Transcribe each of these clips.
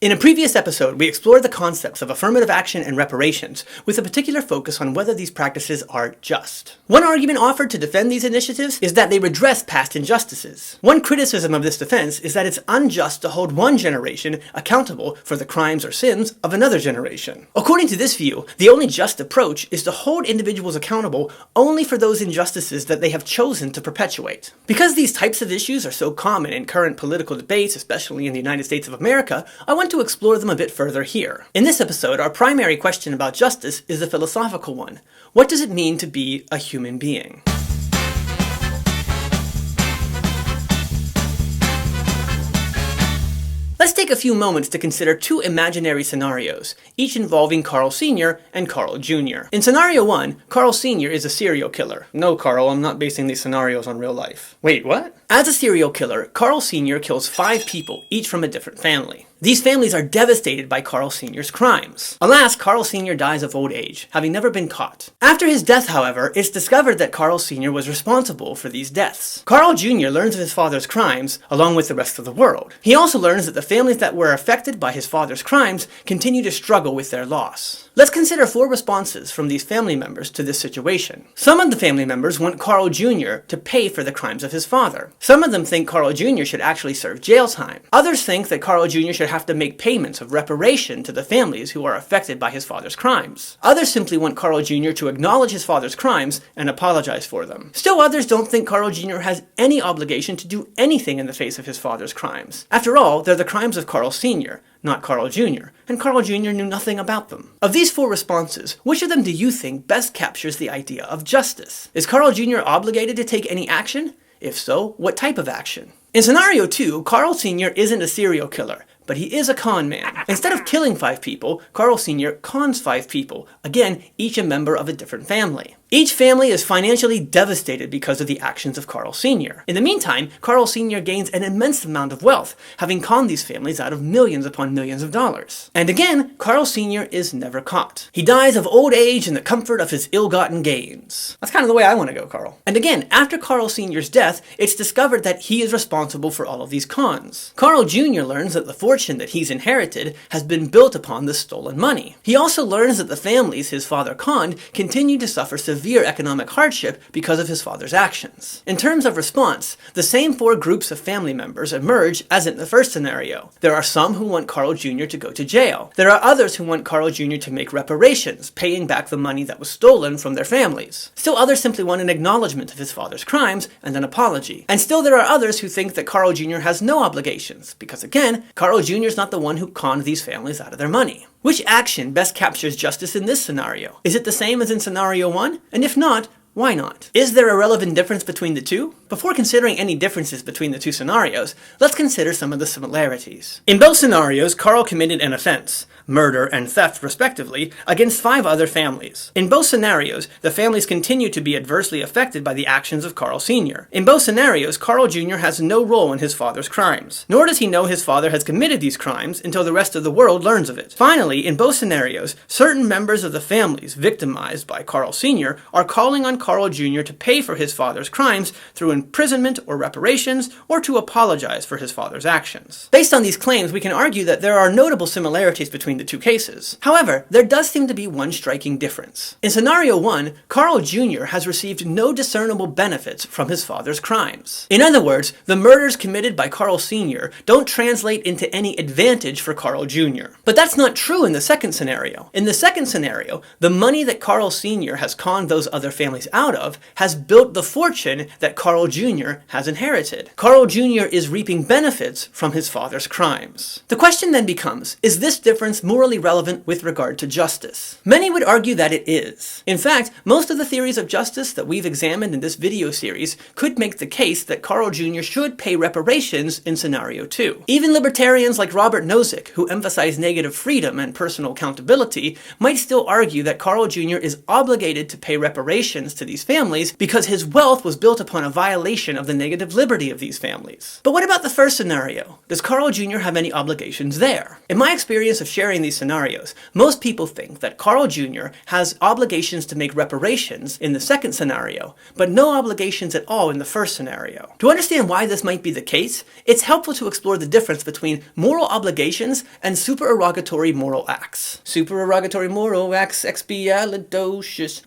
In a previous episode, we explored the concepts of affirmative action and reparations, with a particular focus on whether these practices are just. One argument offered to defend these initiatives is that they redress past injustices. One criticism of this defense is that it's unjust to hold one generation accountable for the crimes or sins of another generation. According to this view, the only just approach is to hold individuals accountable only for those injustices that they have chosen to perpetuate. Because these types of issues are so common in current political debates, especially in the United States of America, I want to explore them a bit further here. In this episode, our primary question about justice is a philosophical one. What does it mean to be a human being? Let's take a few moments to consider two imaginary scenarios, each involving Carl Sr. and Carl Jr. In scenario 1, Carl Sr. is a serial killer. No, Carl, I'm not basing these scenarios on real life. Wait, what? As a serial killer, Carl Sr. kills 5 people, each from a different family. These families are devastated by Carl Sr.'s crimes. Alas, Carl Sr. dies of old age, having never been caught. After his death, however, it's discovered that Carl Sr. was responsible for these deaths. Carl Jr. learns of his father's crimes, along with the rest of the world. He also learns that the families that were affected by his father's crimes continue to struggle with their loss. Let's consider 4 responses from these family members to this situation. Some of the family members want Carl Jr. to pay for the crimes of his father. Some of them think Carl Jr. should actually serve jail time. Others think that Carl Jr. should have to make payments of reparation to the families who are affected by his father's crimes. Others simply want Carl Jr. to acknowledge his father's crimes and apologize for them. Still others don't think Carl Jr. has any obligation to do anything in the face of his father's crimes. After all, they're the crimes of Carl Sr., not Carl Jr., and Carl Jr. knew nothing about them. Of these 4 responses, which of them do you think best captures the idea of justice? Is Carl Jr. obligated to take any action? If so, what type of action? In scenario 2, Carl Sr. isn't a serial killer, but he is a con man. Instead of killing 5 people, Carl Sr. cons 5 people, again, each a member of a different family. Each family is financially devastated because of the actions of Carl Sr. In the meantime, Carl Sr. gains an immense amount of wealth, having conned these families out of millions upon millions of dollars. And again, Carl Sr. is never caught. He dies of old age in the comfort of his ill-gotten gains. That's kind of the way I want to go, Carl. And again, after Carl Sr.'s death, it's discovered that he is responsible for all of these cons. Carl Jr. learns that the fortune that he's inherited has been built upon the stolen money. He also learns that the families his father conned continue to suffer severe economic hardship because of his father's actions. In terms of response, the same 4 groups of family members emerge as in the first scenario. There are some who want Carl Jr. to go to jail. There are others who want Carl Jr. to make reparations, paying back the money that was stolen from their families. Still others simply want an acknowledgement of his father's crimes and an apology. And still there are others who think that Carl Jr. has no obligations, because again, Carl Jr. is not the one who conned these families out of their money. Which action best captures justice in this scenario? Is it the same as in scenario 1? And if not, why not? Is there a relevant difference between the two? Before considering any differences between the 2 scenarios, let's consider some of the similarities. In both scenarios, Carl committed an offense, murder and theft respectively, against 5 other families. In both scenarios, the families continue to be adversely affected by the actions of Carl Sr. In both scenarios, Carl Jr. has no role in his father's crimes, nor does he know his father has committed these crimes until the rest of the world learns of it. Finally, in both scenarios, certain members of the families victimized by Carl Sr. are calling on Carl Jr. to pay for his father's crimes through imprisonment or reparations, or to apologize for his father's actions. Based on these claims, we can argue that there are notable similarities between the 2 cases. However, there does seem to be one striking difference. In scenario 1, Carl Jr. has received no discernible benefits from his father's crimes. In other words, the murders committed by Carl Sr. don't translate into any advantage for Carl Jr. But that's not true in the second scenario. In the second scenario, the money that Carl Sr. has conned those other families out of has built the fortune that Carl Jr. has inherited. Carl Jr. is reaping benefits from his father's crimes. The question then becomes, is this difference morally relevant with regard to justice? Many would argue that it is. In fact, most of the theories of justice that we've examined in this video series could make the case that Carl Jr. should pay reparations in scenario 2. Even libertarians like Robert Nozick, who emphasize negative freedom and personal accountability, might still argue that Carl Jr. is obligated to pay reparations to these families because his wealth was built upon a violation of the negative liberty of these families. But what about the first scenario? Does Carl Jr. have any obligations there? In my experience of sharing comparing these scenarios, most people think that Carl Jr. has obligations to make reparations in the second scenario, but no obligations at all in the first scenario. To understand why this might be the case, it's helpful to explore the difference between moral obligations and supererogatory moral acts. Supererogatory moral acts, expialidocious,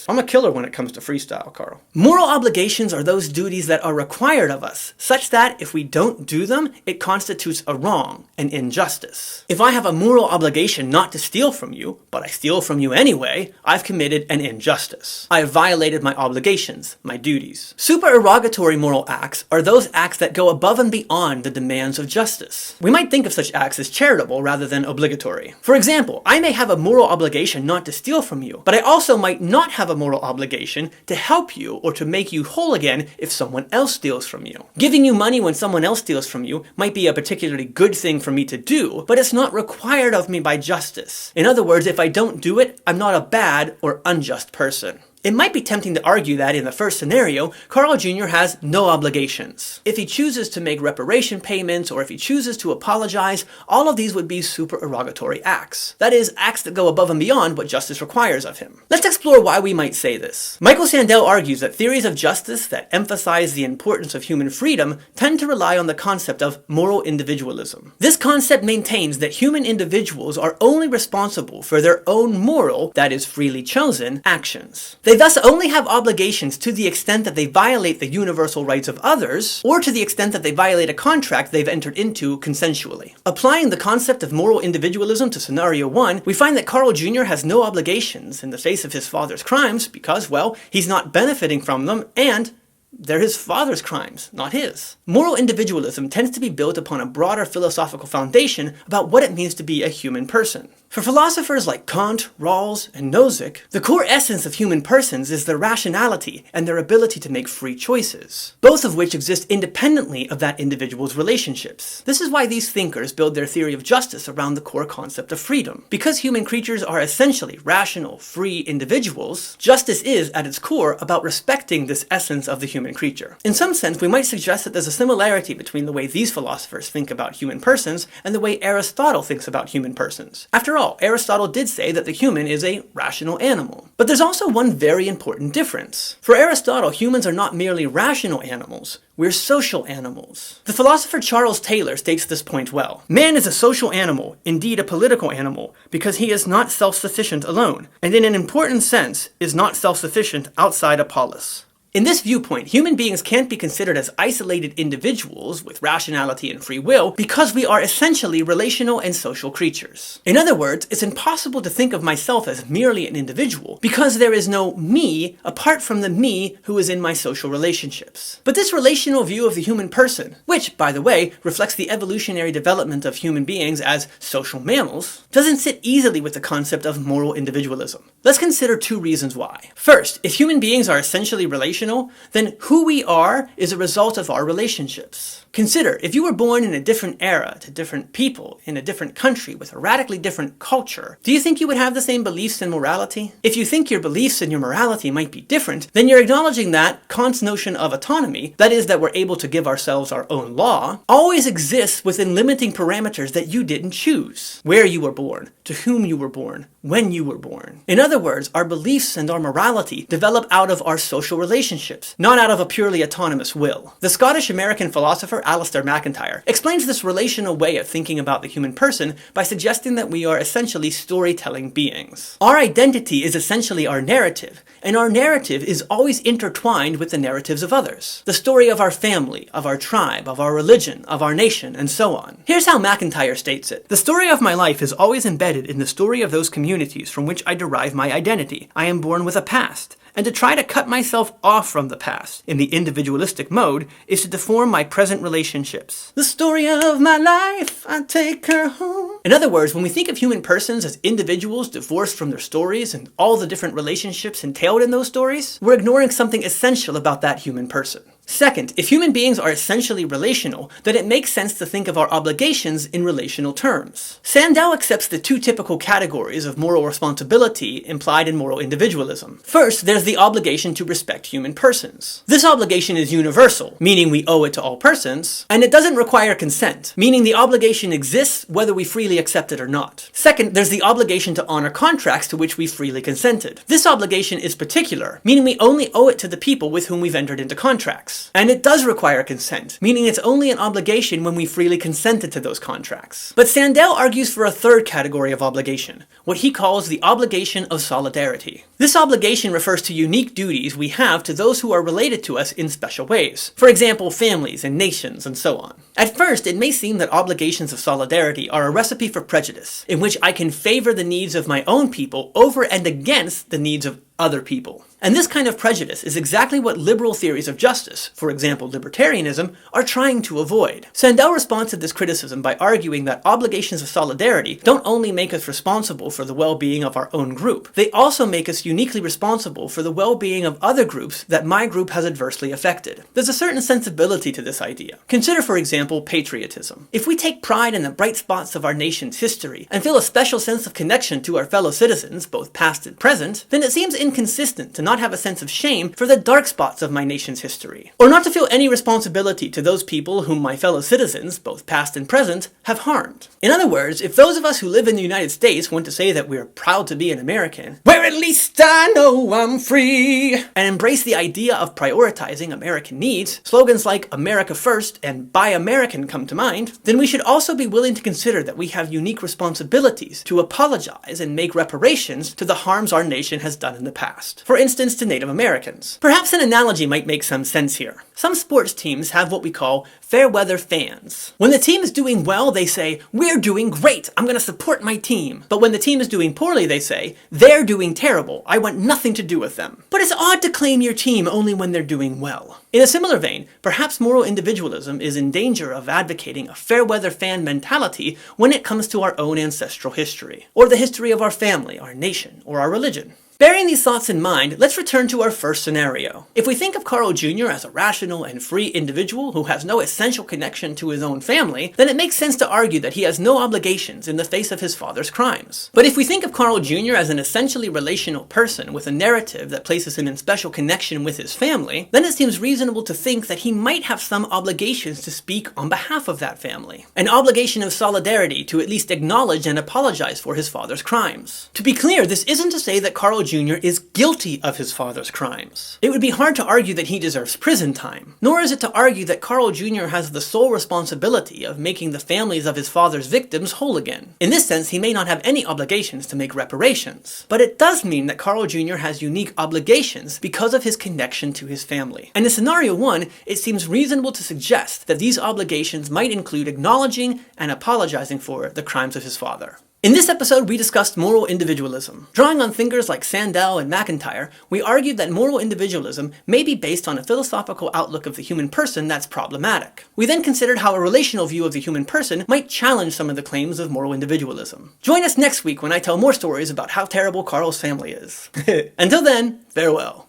I'm a killer when it comes to freestyle, Carl. Moral obligations are those duties that are required of us, such that if we don't do them, it constitutes a wrong, an injustice. If I have a moral obligation not to steal from you, but I steal from you anyway, I've committed an injustice. I have violated my obligations, my duties. Supererogatory moral acts are those acts that go above and beyond the demands of justice. We might think of such acts as charitable rather than obligatory. For example, I may have a moral obligation not to steal from you, but I also might not have a moral obligation to help you or to make you whole again if someone else steals from you. Giving you money when someone else steals from you might be a particularly good thing for me to do, but it's not required of me by justice. In other words, if I don't do it, I'm not a bad or unjust person. It might be tempting to argue that in the first scenario, Carl Jr. has no obligations. If he chooses to make reparation payments or if he chooses to apologize, all of these would be supererogatory acts. That is, acts that go above and beyond what justice requires of him. Let's explore why we might say this. Michael Sandel argues that theories of justice that emphasize the importance of human freedom tend to rely on the concept of moral individualism. This concept maintains that human individuals are only responsible for their own moral, that is freely chosen, actions. They thus only have obligations to the extent that they violate the universal rights of others, or to the extent that they violate a contract they've entered into consensually. Applying the concept of moral individualism to scenario 1, we find that Carl Jr. has no obligations in the face of his father's crimes because, well, he's not benefiting from them, and they're his father's crimes, not his. Moral individualism tends to be built upon a broader philosophical foundation about what it means to be a human person. For philosophers like Kant, Rawls, and Nozick, the core essence of human persons is their rationality and their ability to make free choices, both of which exist independently of that individual's relationships. This is why these thinkers build their theory of justice around the core concept of freedom. Because human creatures are essentially rational, free individuals, justice is, at its core, about respecting this essence of the human creature. In some sense, we might suggest that there's a similarity between the way these philosophers think about human persons and the way Aristotle thinks about human persons. After all, Aristotle did say that the human is a rational animal. But there's also one very important difference. For Aristotle, humans are not merely rational animals. We're social animals. The philosopher Charles Taylor states this point well. Man is a social animal, indeed a political animal, because he is not self-sufficient alone, and in an important sense is not self-sufficient outside a polis. In this viewpoint, human beings can't be considered as isolated individuals with rationality and free will because we are essentially relational and social creatures. In other words, it's impossible to think of myself as merely an individual because there is no me apart from the me who is in my social relationships. But this relational view of the human person, which, by the way, reflects the evolutionary development of human beings as social mammals, doesn't sit easily with the concept of moral individualism. Let's consider two reasons why. First, if human beings are essentially relational, then who we are is a result of our relationships. Consider, if you were born in a different era, to different people, in a different country, with a radically different culture, do you think you would have the same beliefs and morality? If you think your beliefs and your morality might be different, then you're acknowledging that Kant's notion of autonomy, that is, that we're able to give ourselves our own law, always exists within limiting parameters that you didn't choose. Where you were born, to whom you were born, when you were born. In other words, our beliefs and our morality develop out of our social relationships, not out of a purely autonomous will. The Scottish-American philosopher Alistair MacIntyre explains this relational way of thinking about the human person by suggesting that we are essentially storytelling beings. Our identity is essentially our narrative, and our narrative is always intertwined with the narratives of others. The story of our family, of our tribe, of our religion, of our nation, and so on. Here's how MacIntyre states it. The story of my life is always embedded in the story of those communities from which I derive my identity. I am born with a past. And to try to cut myself off from the past, in the individualistic mode, is to deform my present relationships. The story of my life, I take her home. In other words, when we think of human persons as individuals divorced from their stories and all the different relationships entailed in those stories, we're ignoring something essential about that human person. Second, if human beings are essentially relational, then it makes sense to think of our obligations in relational terms. Sandow accepts the two typical categories of moral responsibility implied in moral individualism. First, there's the obligation to respect human persons. This obligation is universal, meaning we owe it to all persons, and it doesn't require consent, meaning the obligation exists whether we freely accept it or not. Second, there's the obligation to honor contracts to which we freely consented. This obligation is particular, meaning we only owe it to the people with whom we've entered into contracts. And it does require consent, meaning it's only an obligation when we freely consented to those contracts. But Sandow argues for a third category of obligation, what he calls the obligation of solidarity. This obligation refers to unique duties we have to those who are related to us in special ways. For example, families and nations and so on. At first, it may seem that obligations of solidarity are a recipe for prejudice, in which I can favor the needs of my own people over and against the needs of other people. And this kind of prejudice is exactly what liberal theories of justice, for example libertarianism, are trying to avoid. Sandow responds to this criticism by arguing that obligations of solidarity don't only make us responsible for the well-being of our own group, they also make us uniquely responsible for the well-being of other groups that my group has adversely affected. There's a certain sensibility to this idea. Consider, for example, patriotism. If we take pride in the bright spots of our nation's history and feel a special sense of connection to our fellow citizens, both past and present, then it seems inconsistent to not have a sense of shame for the dark spots of my nation's history, or not to feel any responsibility to those people whom my fellow citizens, both past and present, have harmed. In other words, if those of us who live in the United States want to say that we're proud to be an American, where at least I know I'm free, and embrace the idea of prioritizing American needs, slogans like America First and Buy American come to mind, then we should also be willing to consider that we have unique responsibilities to apologize and make reparations to the harms our nation has done in the past. For instance, to Native Americans. Perhaps an analogy might make some sense here. Some sports teams have what we call fair weather fans. When the team is doing well, they say, "We're doing great, I'm gonna support my team." But when the team is doing poorly, they say, "They're doing terrible, I want nothing to do with them." But it's odd to claim your team only when they're doing well. In a similar vein, perhaps moral individualism is in danger of advocating a fair weather fan mentality when it comes to our own ancestral history, or the history of our family, our nation, or our religion. Bearing these thoughts in mind, let's return to our first scenario. If we think of Carl Jr. as a rational and free individual who has no essential connection to his own family, then it makes sense to argue that he has no obligations in the face of his father's crimes. But if we think of Carl Jr. as an essentially relational person with a narrative that places him in special connection with his family, then it seems reasonable to think that he might have some obligations to speak on behalf of that family. An obligation of solidarity to at least acknowledge and apologize for his father's crimes. To be clear, this isn't to say that Carl Jr. is guilty of his father's crimes. It would be hard to argue that he deserves prison time, nor is it to argue that Carl Jr. has the sole responsibility of making the families of his father's victims whole again. In this sense, he may not have any obligations to make reparations, but it does mean that Carl Jr. has unique obligations because of his connection to his family. And in scenario 1, it seems reasonable to suggest that these obligations might include acknowledging and apologizing for the crimes of his father. In this episode, we discussed moral individualism. Drawing on thinkers like Sandow and MacIntyre, we argued that moral individualism may be based on a philosophical outlook of the human person that's problematic. We then considered how a relational view of the human person might challenge some of the claims of moral individualism. Join us next week when I tell more stories about how terrible Carl's family is. Until then, farewell.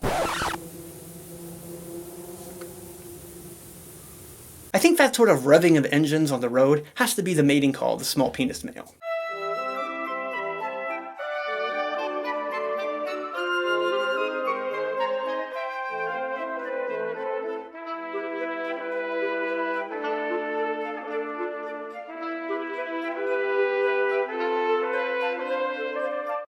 I think that sort of revving of engines on the road has to be the mating call of the small penis male.